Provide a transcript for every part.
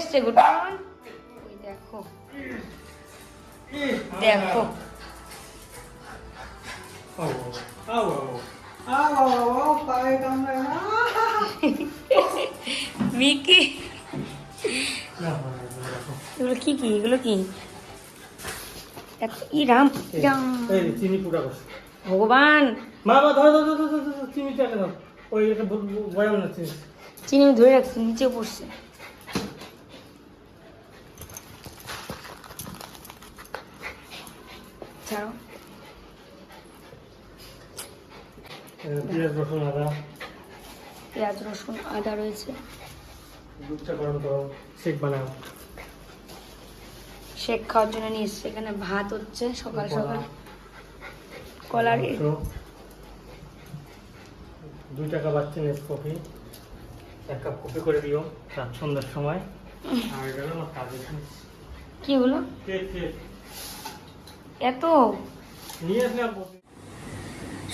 এসছে গুডন। ওই দেখো দেখো মিকি, এগুলো কি কি এগুলো কি? ইরাম ভগবান, চিনি আমি ধরে রাখছি, নিচে পড়ছে। ছাড়ো। পেঁয়াজ রসুন আদা রয়েছে। শেক খাওয়ার জন্য নিয়ে এসছে। এখানে ভাত হচ্ছে সকাল সকাল। কলার 2 টাকা বাচ্চা কফি, 1 কাপ কফি করে দিও সন্ধ্যার সময়। কি হলো এত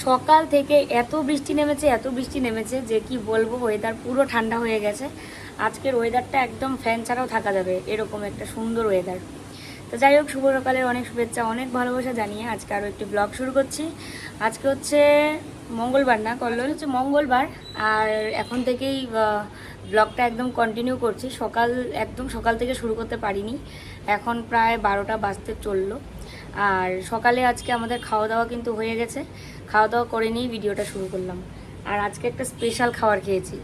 সকাল থেকে? এত বৃষ্টি নেমেছে যে কি বলবো। ওয়েদার পুরো ঠান্ডা হয়ে গেছে। আজকের ওয়েদারটা একদম ফ্যান ছাড়াও থাকা যাবে, এরকম একটা সুন্দর ওয়েদার। তো যাই হোক, শুভ সকালের অনেক শুভেচ্ছা, অনেক ভালোবাসা জানিয়ে আজকে আরও একটি ব্লগ শুরু করছি। আজকে হচ্ছে মঙ্গলবার, না কল্লোল, হচ্ছে মঙ্গলবার। আর এখন থেকেই ব্লগটা একদম কন্টিনিউ করছি। একদম সকাল থেকে শুরু করতে পারিনি, এখন প্রায় 12টা বাজতে চললো। আর সকালে আজকে আমাদের খাওয়া দাওয়া কিন্তু হয়ে গেছে। খাওয়া দাওয়া করে নিয়েই ভিডিওটা শুরু করলাম। আর আজকে একটা স্পেশাল খাবার খেয়েছি,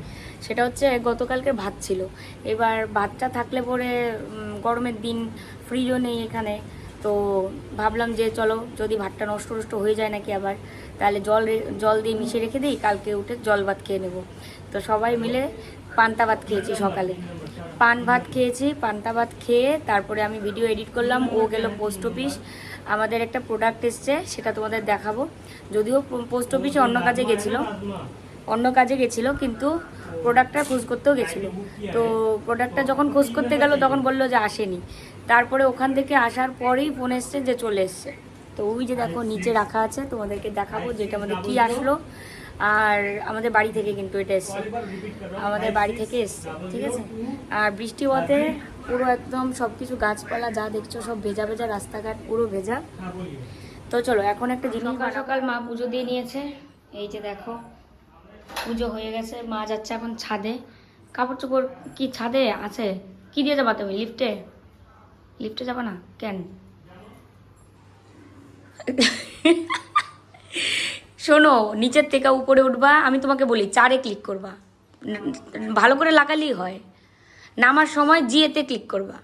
সেটা হচ্ছে গতকালকে ভাত ছিল। এবার ভাতটা থাকলে পরে গরমের দিন, ফ্রিজও নেই এখানে, তো ভাবলাম যে চলো যদি ভাতটা নষ্ট হয়ে যায় নাকি আবার, তাহলে জল দিয়ে মিশিয়ে রেখে দিই, কালকে উঠে জল ভাত খেয়ে নেব। তো সবাই মিলে পান্তা ভাত খেয়েছি সকালে। পান্তা ভাত খেয়ে তারপরে আমি ভিডিও এডিট করলাম। ও গেল পোস্ট অফিস, আমাদের একটা প্রোডাক্ট এসছে, সেটা তোমাদের দেখাবো। যদিও পোস্ট অফিসে অন্য কাজে গেছিলো, কিন্তু প্রোডাক্টটা খোঁজ করতেও গেছিলো। তো প্রোডাক্টটা যখন খোঁজ করতে গেল তখন বললো যে আসেনি। তারপরে ওখান থেকে আসার পরেই ফোন এসছে যে চলে এসছে। তো ওই যে দেখো নিচে রাখা আছে, তোমাদেরকে দেখাবো যেটা আমাদের কি আসলো। আর আমাদের বাড়ি থেকে কিন্তু এটা এসছে, আমাদের বাড়ি থেকে এসছে, ঠিক আছে। আর বৃষ্টি হতে পুরো একদম সব কিছু গাছপালা যা দেখছো সব ভেজা ভেজা, রাস্তাঘাট পুরো ভেজা। তো চলো এখন একটা জিনিস, সকাল মা পুজো দিয়ে নিয়েছে। এই যে দেখো পুজো হয়ে গেছে। মা যাচ্ছে এখন ছাদে। কাপড় চোপড় কি ছাদে আছে? কি দিয়ে যাবা তুমি? লিফটে যাবা না কেন? শোনো, নিচের থেকে উপরে উঠবা, আমি তোমাকে বলি 4-এ ক্লিক করবা, ভালো করে লাগালেই হয়। নামার সময় জিএতে ক্লিক করবা।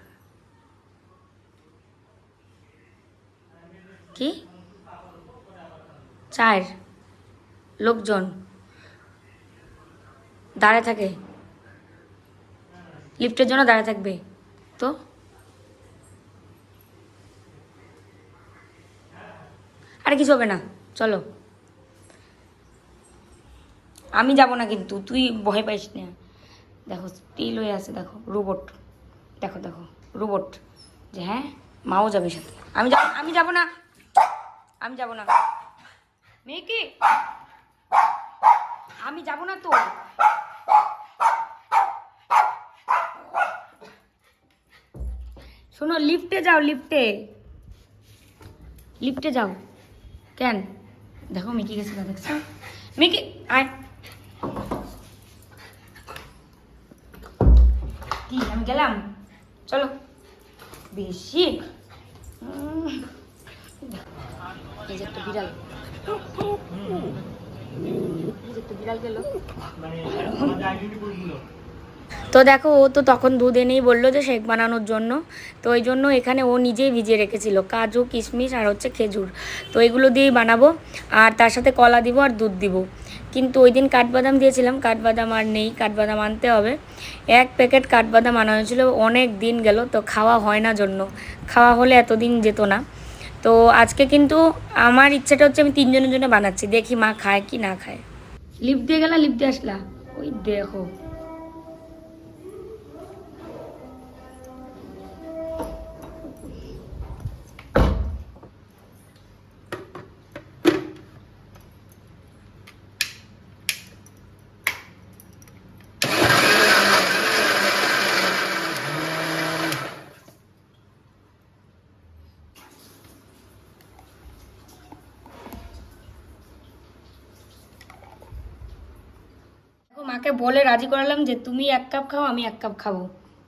কি 4 লোকজন দাঁড়ায় থাকে, লিফটের জন্য দাঁড়ায় থাকবে তো? আরে কিছু হবে না, চলো। আমি যাব না কিন্তু, তুই ভয় পাইস না। দেখো স্টিল হয়ে আছে, দেখো রোবট, দেখো রোবট যে হ্যাঁ মাও যাবে সাথে। আমি যাব না মেয়ে কি, আমি যাব না তো। শোনো, লিফটে যাও, লিফটে যাও। কেন? দেখো মিকি গেছে না, দেখছো? মিকি আয়। কি আমি গেলাম? চলো বেশি। এই যে একটা বিড়াল গেল। তো দেখো, ও তো তখন দুধ এনেই বললো যে শেক বানানোর জন্য। তো ওই জন্য এখানে ও নিজেই ভিজিয়ে রেখেছিল কাজু, কিশমিশ আর হচ্ছে খেজুর। তো এগুলো দিয়েই বানাবো, আর তার সাথে কলা দিব আর দুধ দিব। কিন্তু ওই দিন কাঠবাদাম দিয়েছিলাম, কাঠবাদাম আর নেই, কাঠবাদাম আনতে হবে। 1 প্যাকেট কাঠবাদাম আনা হয়েছিল, অনেক দিন গেল, তো খাওয়া হয় না জন্য। খাওয়া হলে এতদিন যেত না। তো আজকে কিন্তু আমার ইচ্ছাটা হচ্ছে আমি 3 জনের জন্য বানাচ্ছি, দেখি মা খায় কি না খায়। লিফট দিয়ে গেলা, লিফট দিয়ে আসলা, ওই দেখো। মাকে বলে রাজি করালাম যে তুমি 1 কাপ খাও, আমি 1 কাপ খাবো,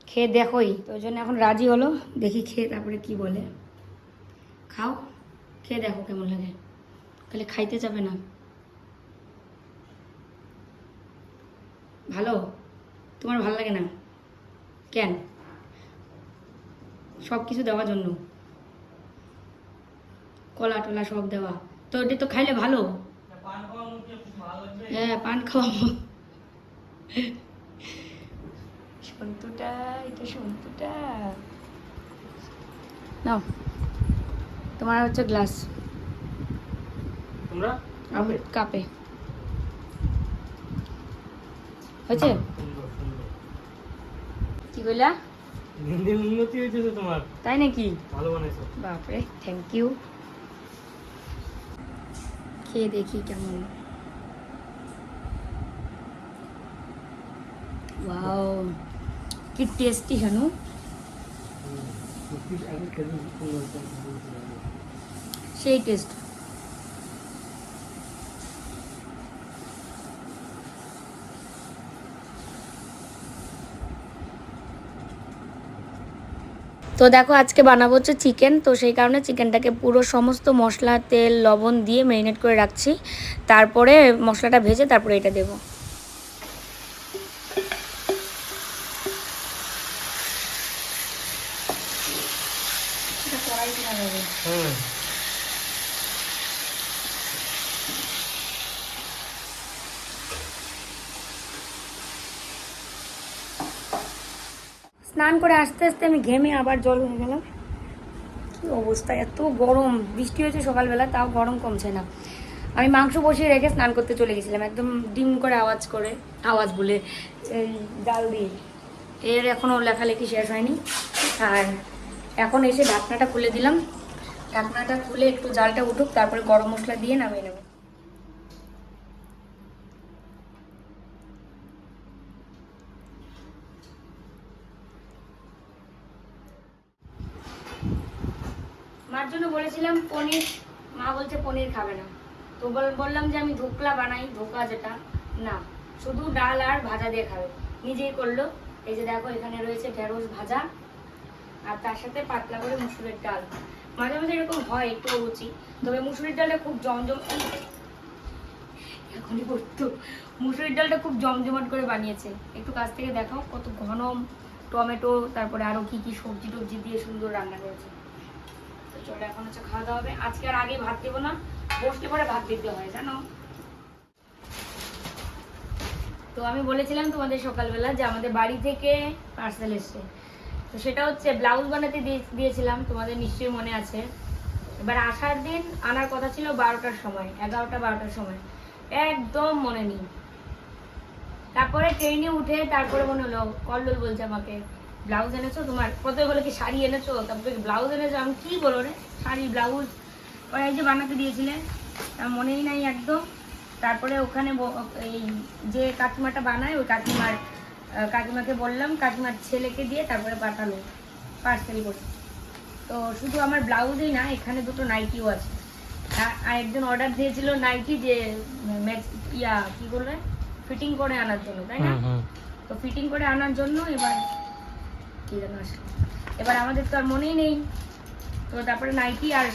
খেয়ে দেখোই। তো ওই জন্য এখন রাজি হলো, দেখি খেয়ে তারপরে কি বলে। খাও, খেয়ে দেখো কেমন লাগে, তাহলে খাইতে যাবে না। ভালো? তোমার ভালো লাগে না কেন? সব কিছু দেওয়ার জন্য, কলা টলা সব দেওয়া, তো ওটা তো খাইলে ভালো। হ্যাঁ, পান খাওয়াবো। সন্তুটা, এটা সন্তুটা নাও, তোমার হচ্ছে গ্লাস, তোমরা কাপে হয়েছে। কি কইলা? দিন দিন উন্নতি হয়েছে তো তোমার, তাই নাকি? ভালো বানাইছো। বাপরে, থ্যাংক ইউ। খেয়ে দেখি কেমন। ওয়াও, কি টেস্টি হেনো। সেই টেস্ট। তো দেখো আজকে বানাবো হচ্ছে চিকেন, তো সেই কারণে চিকেনটাকে পুরো সমস্ত মশলা, তেল, লবণ দিয়ে ম্যারিনেট করে রাখছি। তারপরে মশলাটা ভেজে তারপরে এটা দেবো। স্নান করে আস্তে আস্তে আমি ঘেমে আবার জল হয়ে গেলাম। কি অবস্থা, এত গরম, বৃষ্টি হয়েছে সকালবেলা, তাও গরম কমছে না। আমি মাংস বসিয়ে রেখে স্নান করতে চলে গেছিলাম, একদম ডিম করে আওয়াজ বলে জাল দিয়ে। এর এখনও লেখালেখি শেষ হয়নি। আর এখন এসে ঢাকনাটা খুলে দিলাম, ঢাকনাটা খুলে একটু জালটা উঠুক, তারপরে গরম মশলা দিয়ে নামিয়ে নেব। মার জন্য বলেছিলাম পনির, মা বলছে পনির খাবে না। তো বললাম যে আমি ধোকলা বানাই, ধোকা যেটা, না শুধু ডাল আর ভাজা দিয়ে খাবে। নিজেই করলো। এই যে দেখো এখানে রয়েছে ঢেঁড়স ভাজা, আর তার সাথে পাতলা করে মুসুরের ডাল। মাঝে মাঝে এরকম হয় একটু রুচি, তবে মুসুরির ডালটা খুব জমজম, এখনই করতো, মুসুরির ডালটা খুব জমজমাট করে বানিয়েছে। একটু কাছ থেকে দেখাও কত ঘন টমেটো, তারপরে আরো কি কি সবজি টবজি দিয়ে সুন্দর রান্না করেছে। তো চলো এখন হচ্ছে খাওয়া দাওয়া হবে। আজকে আর আগে ভাত দেবো না, বসলে পরে ভাত দিতে হয় জানো। তো আমি বলেছিলাম তোমাদের সকালবেলা যে আমাদের বাড়ি থেকে পার্সেল এসছে, তো সেটা হচ্ছে ব্লাউজ বানাতে দিয়েছিলাম, তোমাদের নিশ্চয়ই মনে আছে। এবার আসার দিন আনার কথা ছিল 12টার সময়, 11টা-12টার সময়, একদম মনে নেই। তারপরে ট্রেনে উঠে তারপরে মনে হলো, কল্লোল বলছে আমাকে ব্লাউজ এনেছো তোমার, প্রথমে বলে কি শাড়ি এনেছো, তারপরে ব্লাউজ এনেছো। আমি কি বলো রে, শাড়ি ব্লাউজ ওরা এই যে বানাতে দিয়েছিলে, তার মনেই নাই একদম। তারপরে ওখানে এই যে কাকিমাটা বানায়, ওই কাকিমাকে বললাম, কাকিমার ছেলেকে দিয়ে তারপরে পাঠালো পার্সেল করে। তো শুধু আমার ব্লাউজই না, এখানে দুটো নাইটিও আছে। আর একজন অর্ডার দিয়েছিল নাইটি, যে কি বলবে, ফিটিং করে আনার জন্য, তাই না? তো ফিটিং করে আনার জন্য এবার কি যেন আসলো, এবার আমাদের তো আর মনেই নেই। তো তারপরে নাইটি আর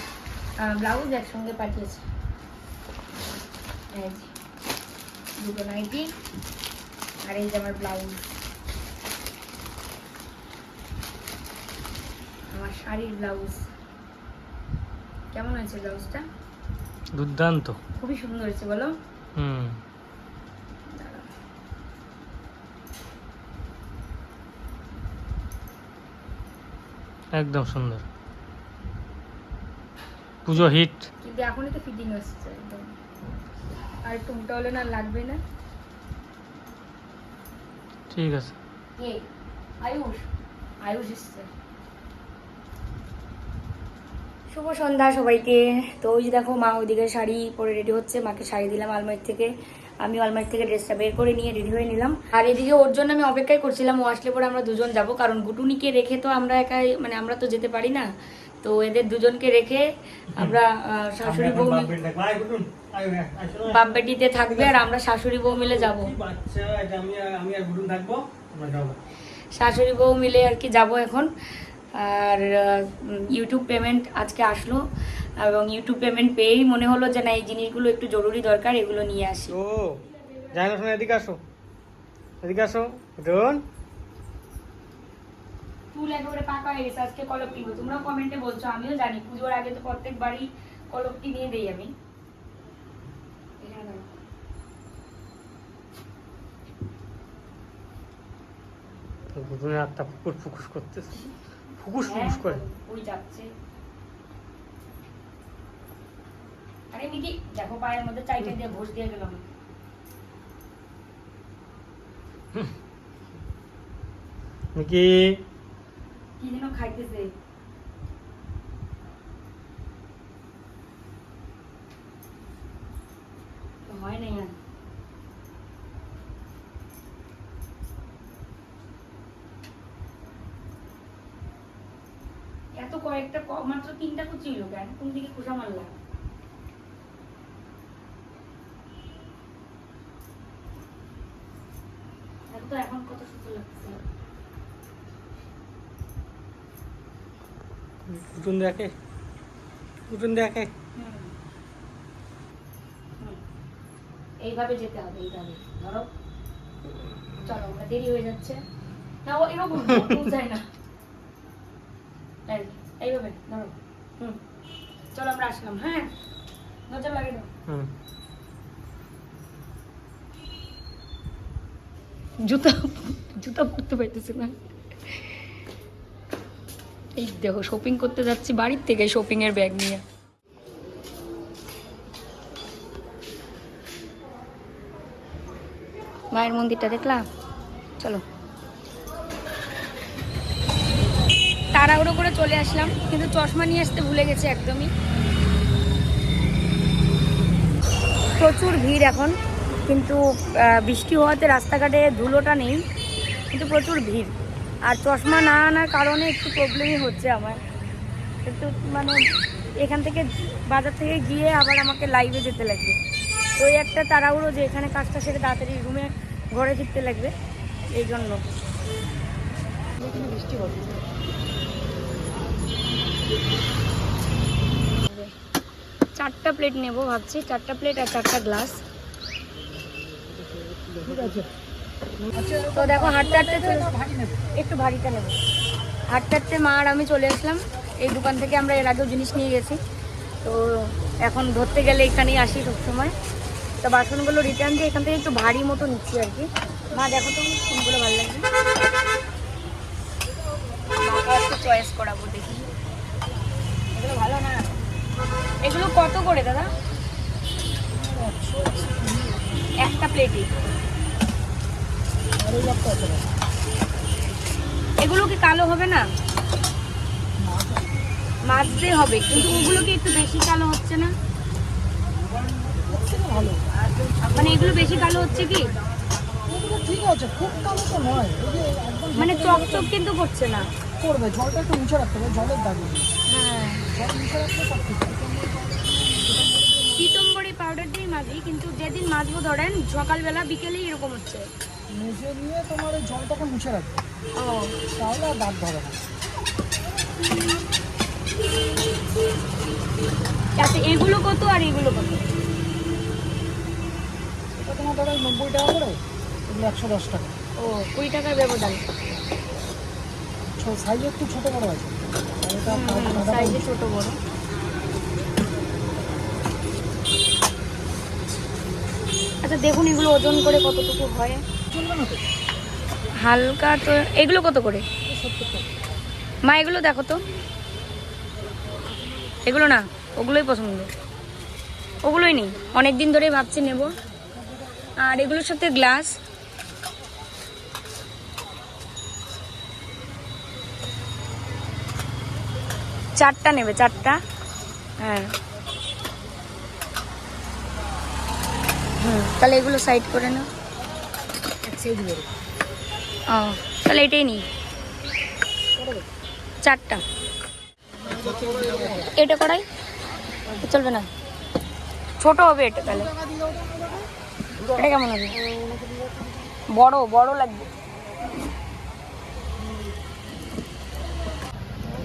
ব্লাউজ একসঙ্গে পাঠিয়েছে। দুটো নাইটি আর এই যে আমার ব্লাউজ, আমার শাড়ির ব্লাউজ। কেমন হয়েছে ব্লাউজটা? দুর্দান্ত, খুবই সুন্দর হয়েছে বলো। একদম সুন্দর, পুজো হিট। কিন্তু এখনই তো ফিটিং আসছে একদম, আর একটু মোটা হলে না লাগবে না। ঠিক আছে। কে? আয়ুষ এসছে। শুভ সন্ধ্যা সবাইকে। তো ওই যে দেখো মা ওইদিকে শাড়ি পরে রেডি হচ্ছে, মাকে শাড়ি দিলাম আলমারি থেকে, আমি আলমারি থেকে ড্রেসটা বের করে নিয়ে রেডি হয়ে নিলাম। আর এদিকে ওর জন্য আমি অপেক্ষাই করছিলাম, ও আসলে পরে আমরা দুজন যাব, কারণ গুটুনিকে রেখে তো আমরা একাই, মানে আমরা তো যেতে পারি না। তো এদের দুজনকে রেখে আমরা শাশুড়ি বউ বাপ বেটিতে থাকবে আর আমরা শাশুড়ি বউ মিলে যাব। শাশুড়ি বউ মিলে আর কি যাব এখন। আর ইউটিউব পেমেন্ট আজকে আসলো এবং ইউটিউব পেমেন্ট পেয়েই মনে হলো যে না এই জিনিসগুলো একটু জরুরি দরকার, এগুলো নিয়ে আসি। ও যাই না, শোনো এদিকে আসো, এদিকে আসো। রোহন চুল একেবারে পাকা হয়ে গেছে, আজকে কলপ কিনবো। তোমরাও কমেন্টে বলছো, আমিও জানি পুজোর আগে তো প্রত্যেকবারই কলপটি নিয়ে দেই আমি। দুজনে একটা ফুকুস ফুকুস করতেছে, ফুকুস ফুকুস করে। ওই যাচ্ছে। আরে মিকি দেখো পায়ের মধ্যে চাইটা দিয়ে ঘষে দিয়ে গেলাম। মিকি কি যেন খাইতেছে। হয় নাই আর এত কয়েকটা মাত্র 3টা কুচি হলো কেন? কোন দিকে খোসা মারলাম? তো এখন কত সুন্দর লাগছে। কুটুন দেখে, কুটুন দেখে। এইভাবে যেতে হবে, এইভাবে ধরো। চলো আমরা দেরি হয়ে যাচ্ছে না, ও এরকম যায় না। এইভাবে ধরো। চলো আমরা আসলাম। হ্যাঁ নজর লাগে না। জুতা জুতা পরতে পাইতেছি না। এই দেখো শপিং করতে যাচ্ছি বাড়ির থেকে, শপিং এর ব্যাগ নিয়ে। মায়ের মন্দিরটা দেখলাম, চলো। তাড়াহুড়ো করে চলে আসলাম, কিন্তু চশমা নিয়ে আসতে ভুলে গেছে একদমই। প্রচুর ভিড় এখন, কিন্তু বৃষ্টি হওয়াতে রাস্তাঘাটে ধুলোটা নেই, কিন্তু প্রচুর ভিড়। আর চশমা না আনার কারণে একটু প্রবলেমই হচ্ছে আমার। একটু মানে এখান থেকে বাজার থেকে গিয়ে আবার আমাকে লাইভে যেতে লাগবে। তো এই একটা তাড়াহুড়ো যে এখানে কাজটা সেরে তাড়াতাড়ি রুমে ঘরে ফিরতে লাগবে, এই জন্য। বৃষ্টি হচ্ছে। 4টা প্লেট নেবো ভাবছি, 4টা প্লেট আর 4টা গ্লাস। তো দেখো হাঁটতে হাঁটতে একটু ভারীটা নেবো। হাঁটতে হাঁটতে মা আর আমি চলে আসলাম। এই দোকান থেকে আমরা এর আগেও জিনিস নিয়ে গেছি, তো এখন ধরতে গেলে এখানেই আসি সবসময়। তো বাসনগুলো রিটার্ন দিয়ে এখান থেকে একটু ভারী মতো নিচ্ছি আর কি। মা দেখো তো কোনগুলো ভালো লাগবে, একটু চয়েস করাবো, দেখি এগুলো ভালো না। এগুলো কত করে দাদা? একটা প্লেটে। এগুলো কি কালো হবে না? মাজতে হবে, কিন্তু ওগুলো কি একটু বেশি কালো হচ্ছে না? মানে এগুলো বেশি কালো হচ্ছে কি? ঠিক আছে, খুব কালো তো নয়, মানে চকচক কিন্তু করছে না। করবে, জলটা একটু মুছে রাখতে হবে, জলের দাগ। হ্যাঁ জল মুছে রাখলে সব ঠিক আছে। পিতম্বরী পাউডার দিয়ে মাজি, কিন্তু যেদিন মাজবো ধরেন সকালবেলা বিকেলেই এরকম হচ্ছে। মেজে নিয়ে তোমার ওই জলটাকে মুছে রাখবে, ও তাহলে আর দাগ ধরে না। আচ্ছা এগুলো কত আর এগুলো কত? এটা তোমার ধরো 90 টাকা করে, এগুলো 110 টাকা। ও 20 টাকার ব্যবধান। সাইজ একটু ছোটো বড়ো আছে, সাইজে ছোট বড়। আচ্ছা দেখুন এগুলো ওজন করে কতটুকু হয়। চলবে না তো? হালকা তো। এগুলো কত করে 70 টাকা। মা এগুলো দেখো তো, এগুলো না, ওগুলোই পছন্দ। ওগুলোই নেই, অনেক দিন ধরেই ভাবছি নেব। আর এগুলোর সাথে গ্লাস। চারটা নেবে, 4টা? হ্যাঁ তাহলে এগুলো সাইড করে নাও। ও তাহলে এটাই নিই, 4টা। এটা করাই চলবে না, ছোট হবে এটা তাহলে। এটা কেমন হবে? বড় বড় লাগবে।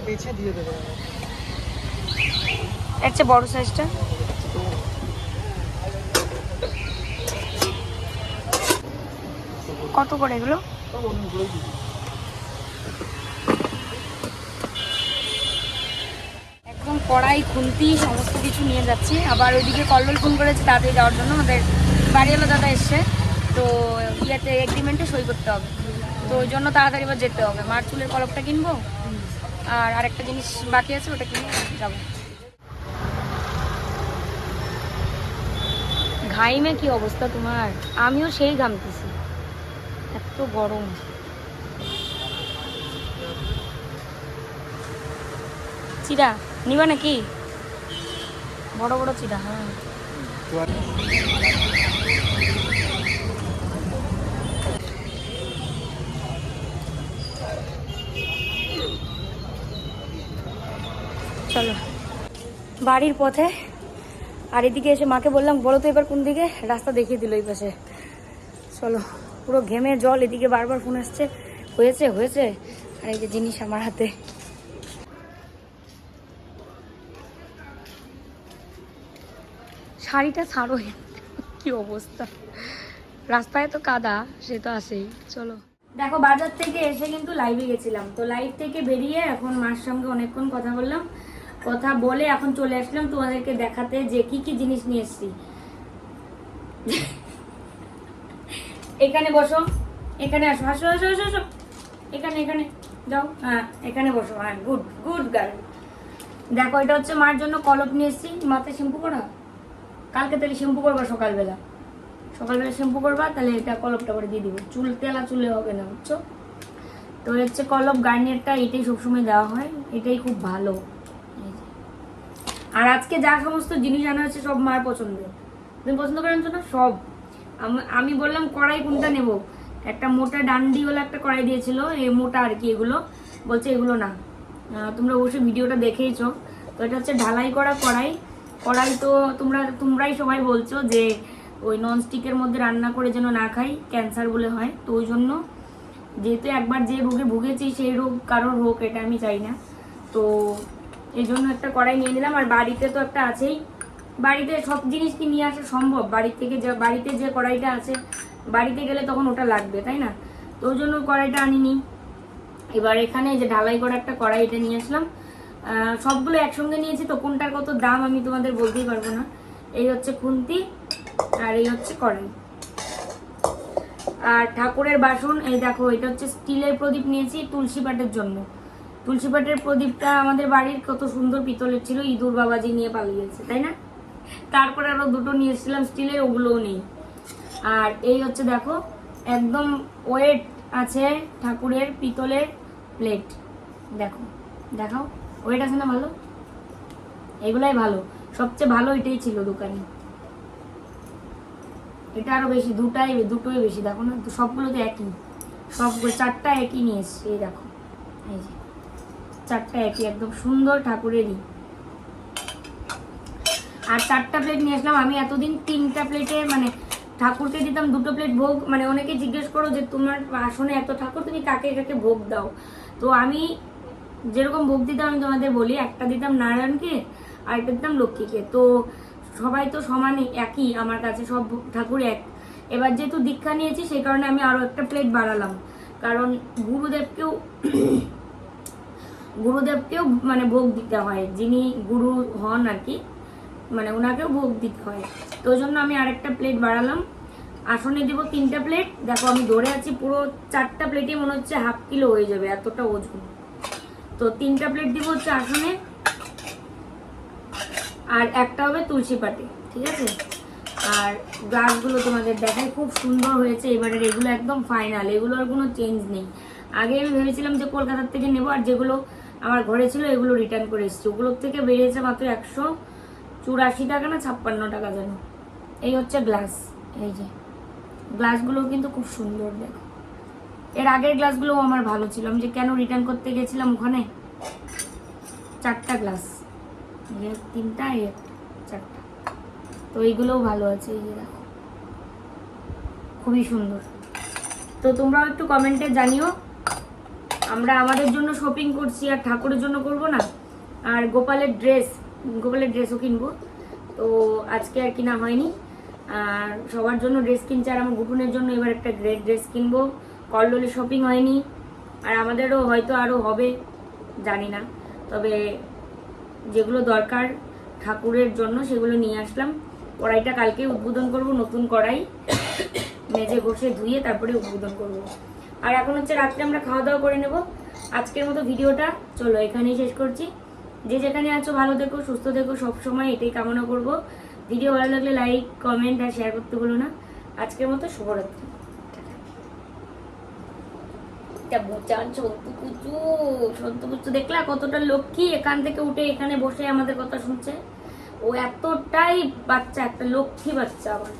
বেছে দিয়ে দেবো। এর চেয়ে বড় সাইজটা কত করে এগুলো? একদম কড়াই খুন্তি সমস্ত কিছু নিয়ে যাচ্ছি। আবার ওইদিকে কল্লোল ফোন করেছে তাড়াতাড়ি যাওয়ার জন্য, আমাদের বাড়িওয়ালা দাদা এসছে, তো ইয়েতে এগ্রিমেন্টে সই করতে হবে, তো ওই জন্য তাড়াতাড়ি এবার যেতে হবে। মার চুলের কলপটা কিনবো, আর আরেকটা জিনিস বাকি আছে ওটা কিনে যাবো। ঘাইমে কি অবস্থা তোমার? আমিও সেই ঘামতেছি, এত গরম। চিরা নিবা নাকি? বড় বড় চিরা। হ্যাঁ চলো বাড়ির পথে। আর এদিকে এসে মাকে বললাম বলো তো এবার কোন দিকে, রাস্তা দেখিয়ে দিল এই পাশে। চলো, পুরো ঘেমে জল, এদিকে বারবার ফোন আসছে হয়েছে হয়েছে, আর এই যে জিনিস আমার হাতে। শাড়িটা ছাড়ো, কি অবস্থা, রাস্তায় তো কাদা, সে তো আসেই। চলো দেখো, বাজার থেকে এসে কিন্তু লাইভে গেছিলাম, তো লাইভ থেকে বেরিয়ে এখন মার সঙ্গে অনেকক্ষণ কথা বললাম, কথা বলে এখন চলে আসলাম তোমাদেরকে দেখাতে যে কি কি জিনিস নিয়ে এসছি। এখানে বসো, এখানে আসো, আসো আসো আসো আসো, এখানে এখানে যাও, হ্যাঁ এখানে বসো, হ্যাঁ গুড গুড গার্ল। দেখো এটা হচ্ছে মার জন্য কলপ নিয়ে এসছি, মাথায় শ্যাম্পু করা, কালকে তাহলে শ্যাম্পু করবা, সকালবেলা শ্যাম্পু করবা, তাহলে এটা কলপটা করে দিয়ে দিব, চুল তেলা চুলে হবে না, বুঝছো? তো হচ্ছে কলপ গার্নিয়ারটা, এটাই সবসময় দেওয়া হয়, এটাই খুব ভালো। আর আজকে যা সমস্ত জিনিস আনা হচ্ছে সব মার পছন্দের, তুমি পছন্দ করেন না সব। আমি বললাম কড়াই কোনটা নেব, একটা মোটা ডান্ডিওয়ালা একটা কড়াই দিয়েছিল, এই মোটা আর কি, এগুলো বলছে এগুলো না, তোমরা অবশ্যই ভিডিওটা দেখেইছো। তো এটা হচ্ছে ঢালাই করা কড়াই। তো তোমরাই সবাই বলছো যে ওই ননস্টিকের মধ্যে রান্না করে যেন না খাই, ক্যান্সার বলে হয়, তো ওই জন্য যেহেতু একবার যে রোগে ভুগেছি সেই রোগ কারোর হোক, এটা আমি চাই না, তো এই জন্য একটা কড়াই নিয়ে নিলাম। আর বাড়িতে তো একটা আছেই, বাড়িতে সব জিনিস কি নিয়ে আসা সম্ভব? বাড়িতে যে কড়াইটা আছে, বাড়িতে গেলে তখন ওটা লাগবে, তাই না? তো ওই জন্য কড়াইটা আনিনি। এবার এখানে যে ঢালাই করা একটা কড়াই, এটা নিয়ে আসলাম। সবগুলো একসঙ্গে নিয়েছি, তো কোনটার কত দাম আমি তোমাদের বলতেই পারবো না। এই হচ্ছে খুন্তি, আর এই হচ্ছে কড়াই। আর ঠাকুরের বাসন, এই দেখো এটা হচ্ছে স্টিলের প্রদীপ নিয়েছি তুলসী পাটের জন্য। তুলসী পাটের প্রদীপটা আমাদের বাড়ির কত সুন্দর পিতলের ছিল, ইঁদুর বাবাজি নিয়ে পালিয়েছে, তাই না? তারপরে আরো দুটো নিয়ে এসেছিলাম স্টিলের, ওগুলোও নেই। আর এই হচ্ছে দেখো একদম ওয়েট আছে ঠাকুরের পিতলের প্লেট, দেখো দেখাও, ওয়েট আছে না ভালো? এগুলাই ভালো, সবচেয়ে ভালো এটাই ছিল দোকানে, এটা আরো বেশি, দুটোই বেশি, দেখো না, সবগুলো তো একই, সবগুলো চারটা একই নিয়ে এসছি, এই দেখো, এই যে চারটা একই, একদম সুন্দর ঠাকুরেরই। আর চারটা প্লেট নিয়ে আসলাম। আমি এতদিন তিনটা প্লেটে মানে ঠাকুরকে দিতাম দুটো প্লেট ভোগ, মানে অনেকে জিজ্ঞেস করো যে তোমার আসনে এত ঠাকুর, তুমি কাকে কাকে ভোগ দাও? তো আমি যেরকম ভোগ দিতাম আমি তোমাদের বলি, একটা দিতাম নারায়ণকে, আর একটা দিতাম লক্ষ্মীকে। তো সবাই তো সমানই, একই আমার কাছে, সব ঠাকুর এক। এবার যেহেতু দীক্ষা নিয়েছি সেই কারণে আমি আরো একটা প্লেট বাড়ালাম, কারণ গুরুদেবকেও মানে ভোগ দিতে হয়, যিনি গুরু হন আর কি, মানে ওনাকেও ভোগ দিতে হয়, তো ওই জন্য আমি আরেকটা প্লেট বাড়ালাম। আসনে দিব 3টা প্লেট, দেখো আমি ধরে আছি, পুরো 4টা প্লেটে মনে হচ্ছে ½ কিলো হয়ে যাবে, এতটা ওজন। তো 3টা প্লেট দিব হচ্ছে আসনে, আর একটা হবে তুলসী পাটে, ঠিক আছে? আর গ্লাসগুলো তোমাদের দেখাই, খুব সুন্দর হয়েছে এবারের, এগুলো একদম ফাইনাল, এগুলোর কোনো চেঞ্জ নেই। আগে আমি ভেবেছিলাম যে কলকাতার থেকে নেবো, আর যেগুলো আমার ঘরে ছিল এগুলো রিটার্ন করে এসেছি, ওগুলোর থেকে বেরিয়েছে মাত্র 184 টাকা না 56 টাকা যেন। এই হচ্ছে গ্লাস, এই যে গ্লাসগুলো কিন্তু খুব সুন্দর, দেখো। এর আগের গ্লাসগুলো আমার ভালো ছিল, আমি যে কেন রিটার্ন করতে গেছিলাম ওখানে, 4টা গ্লাস, 3টা 4টা। তো এইগুলোও ভালো আছে, এই যে দেখো খুবই সুন্দর। তো তোমরাও একটু কমেন্টে জানিও, আমরা আমাদের জন্য শপিং করছি আর ঠাকুরের জন্য করব না। আর গোপালের ড্রেসও কিনবো, তো আজকে আর কিনা হয়নি। আর সবার জন্য ড্রেস কিনছে, আর আমার গুটুনের জন্য এবার একটা গ্রেট ড্রেস কিনবো। কল্লোলে শপিং হয়নি, আর আমাদেরও হয়তো আরও হবে, জানি না। তবে যেগুলো দরকার ঠাকুরের জন্য সেগুলো নিয়ে আসলাম। কড়াইটা কালকে উদ্বোধন করব, নতুন কড়াই মেজে ঘষে ধুয়ে তারপরে উদ্বোধন করব। আর এখন হচ্ছে রাত্রে আমরা খাওয়া দাওয়া করে নেব। আজকের মতো ভিডিওটা চলো এখানেই শেষ করছি। যে যেখানে আছো ভালো থেকো, সুস্থ থেকো, সবসময় এটাই কামনা করব। ভিডিও ভালো লাগলে লাইক, কমেন্ট আর শেয়ার করতে ভুলো না। আজকের মতো শুভরাত্রি। সন্তু দেখলা কতটা লক্ষ্মী, এখান থেকে উঠে এখানে বসে আমাদের কথা শুনছে। ও এতটাই বাচ্চা, একটা লক্ষ্মী বাচ্চা আমার।